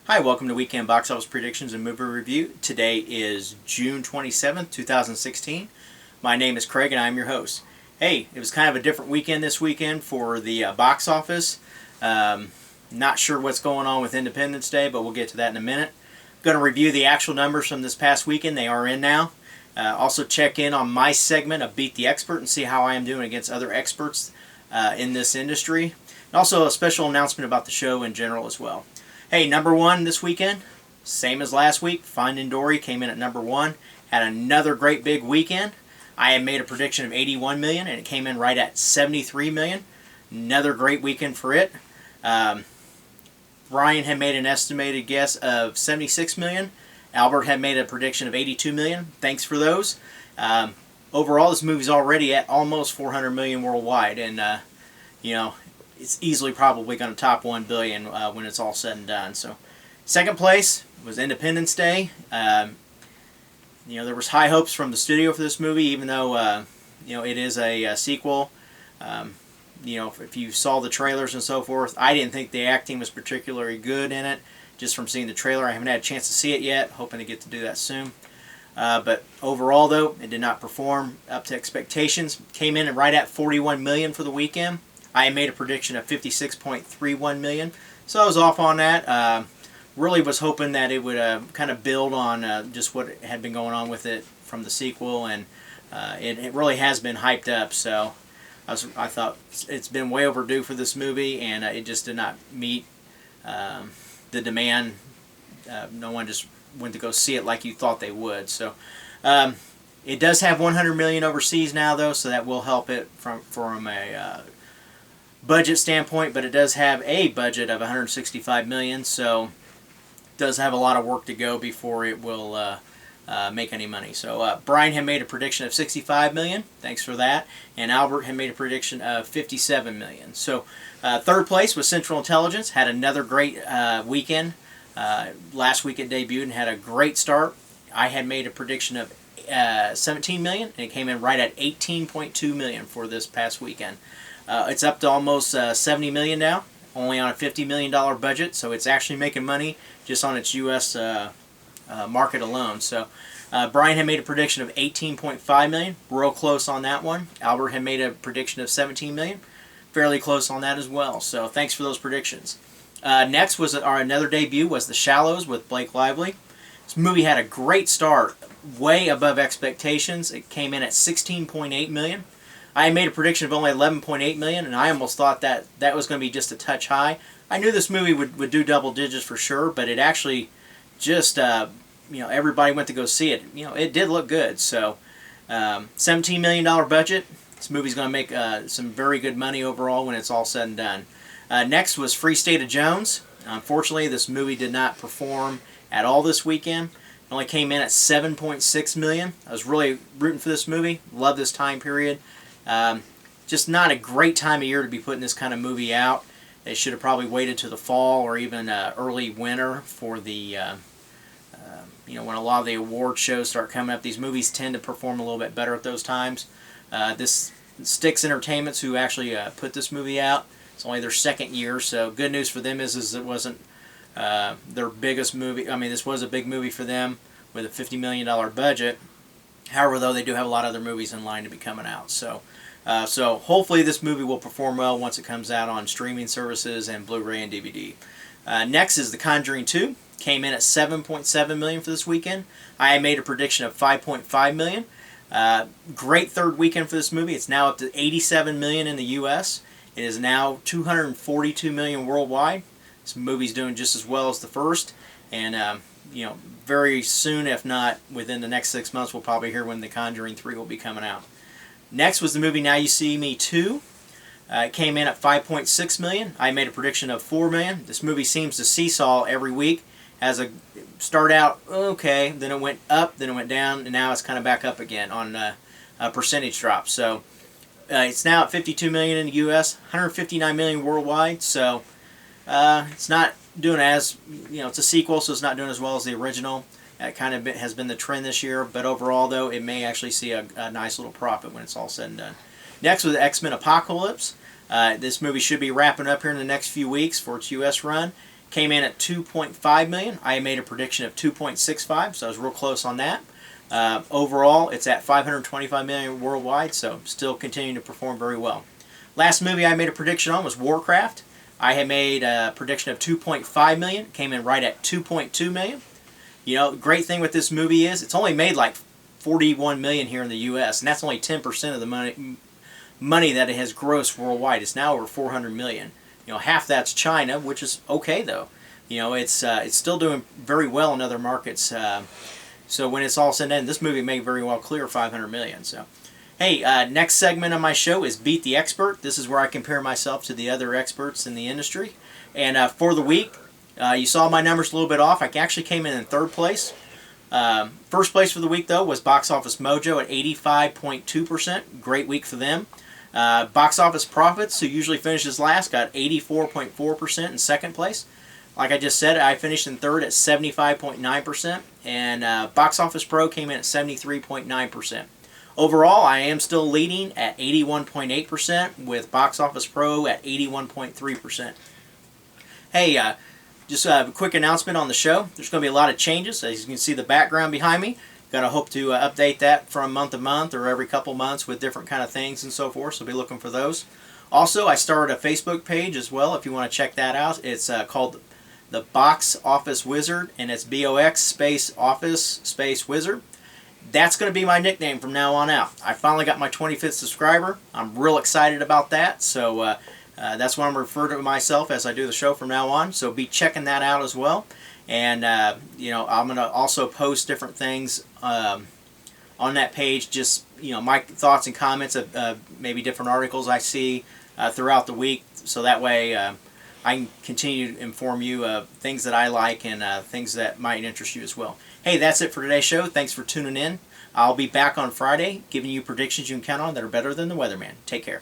Hi, welcome to Weekend Box Office Predictions and Movie Review. Today is June 27th, 2016. My name is Craig and I'm your host. Hey, it was kind of a different weekend this weekend for the box office. Not sure what's going on with Independence Day, but we'll get to that in a minute. Going to review the actual numbers from this past weekend. They are in now. Also check in on my segment of Beat the Expert and see how I am doing against other experts in this industry. And also a special announcement about the show in general as well. Hey, number one this weekend, same as last week. Finding Dory came in at number one. Had another great big weekend. I had made a prediction of 81 million, and it came in right at 73 million. Another great weekend for it. Brian had made an estimated guess of 76 million. Albert had made a prediction of 82 million. Thanks for those. Overall, this movie's already at almost 400 million worldwide, and it's easily probably going to top 1 billion when it's all said and done. So, second place was Independence Day. There was high hopes from the studio for this movie, even though it is a sequel. If you saw the trailers and so forth, I didn't think the acting was particularly good in it. Just from seeing the trailer, I haven't had a chance to see it yet. Hoping to get to do that soon. But overall, though, it did not perform up to expectations. Came in right at 41 million for the weekend. I made a prediction of 56.31 million, so I was off on that. Really was hoping that it would kind of build on just what had been going on with it from the sequel, and it really has been hyped up. So I thought it's been way overdue for this movie, and it just did not meet the demand. No one just went to go see it like you thought they would. So it does have 100 million overseas now, though, so that will help it from a budget standpoint, but it does have a budget of 165 million, so it does have a lot of work to go before it will make any money. So Brian had made a prediction of 65 million. Thanks for that. And Albert had made a prediction of 57 million. So third place was Central Intelligence. Had another great weekend. Last week it debuted and had a great start. I had made a prediction of 17 million, and it came in right at 18.2 million for this past weekend. It's up to almost 70 million now, only on a $50 million budget, so it's actually making money just on its U.S. Market alone. So Brian had made a prediction of 18.5 million, real close on that one. Albert had made a prediction of 17 million, fairly close on that as well. So thanks for those predictions. Next was our another debut was The Shallows with Blake Lively. This movie had a great start, way above expectations. It came in at 16.8 million. I made a prediction of only 11.8 million, and I almost thought that was going to be just a touch high. I knew this movie would do double digits for sure, but it actually just, everybody went to go see it. It did look good. So, $17 million budget. This movie's going to make some very good money overall when it's all said and done. Next was Free State of Jones. Unfortunately, this movie did not perform at all this weekend. It only came in at 7.6 million. I was really rooting for this movie. Love this time period. Just not a great time of year to be putting this kind of movie out. They should have probably waited to the fall or even early winter for the, when a lot of the award shows start coming up. These movies tend to perform a little bit better at those times. This Styx Entertainment's who actually put this movie out. It's only their second year, so good news for them is it wasn't their biggest movie. I mean, this was a big movie for them with a $50 million budget. However, though, they do have a lot of other movies in line to be coming out. So hopefully this movie will perform well once it comes out on streaming services and Blu-ray and DVD. Next is The Conjuring 2. Came in at 7.7 million for this weekend. I made a prediction of 5.5 million. Great third weekend for this movie. It's now up to 87 million in the U.S. It is now 242 million worldwide. This movie's doing just as well as the first, and very soon, if not within the next 6 months, we'll probably hear when The Conjuring 3 will be coming out. Next was the movie Now You See Me 2. It came in at 5.6 million. I made a prediction of 4 million. This movie seems to seesaw every week. Start out okay, then it went up, then it went down, and now it's kind of back up again on a percentage drop. So it's now at 52 million in the U.S., 159 million worldwide. So it's not doing as, it's a sequel, so it's not doing as well as the original. That kind of has been the trend this year, but overall, though, it may actually see a nice little profit when it's all said and done. Next was X-Men Apocalypse. This movie should be wrapping up here in the next few weeks for its U.S. run. came in at 2.5 million. I made a prediction of 2.65, so I was real close on that. Overall, it's at 525 million worldwide, so still continuing to perform very well. Last movie I made a prediction on was Warcraft. I had made a prediction of 2.5 million, came in right at 2.2 million. You know, the great thing with this movie is it's only made like 41 million here in the U.S., and that's only 10% of the money that it has grossed worldwide. It's now over 400 million. You know, half that's China, which is okay though. You know, it's still doing very well in other markets. So when it's all said and done, this movie may very well clear 500 million. So, hey, next segment of my show is Beat the Expert. This is where I compare myself to the other experts in the industry. And for the week, you saw my numbers a little bit off. I actually came in third place. First place for the week, though, was Box Office Mojo at 85.2%. Great week for them. Box Office Profits, who usually finishes last, got 84.4% in second place. Like I just said, I finished in third at 75.9%. And Box Office Pro came in at 73.9%. Overall, I am still leading at 81.8%, with Box Office Pro at 81.3%. Hey, just a quick announcement on the show. There's going to be a lot of changes. As you can see the background behind me. Going to hope to update that from month to month or every couple months with different kind of things and so forth. So be looking for those. Also, I started a Facebook page as well if you want to check that out. It's called The Box Office Wizard, and it's BOX space office space wizard. That's going to be my nickname from now on out. I finally got my 25th subscriber. I'm real excited about that. So that's what I'm referring to myself as I do the show from now on. So be checking that out as well. And you know, I'm going to also post different things on that page. Just, you know, my thoughts and comments of maybe different articles I see throughout the week. So that way I can continue to inform you of things that I like and things that might interest you as well. Hey, that's it for today's show. Thanks for tuning in. I'll be back on Friday giving you predictions you can count on that are better than the weatherman. Take care.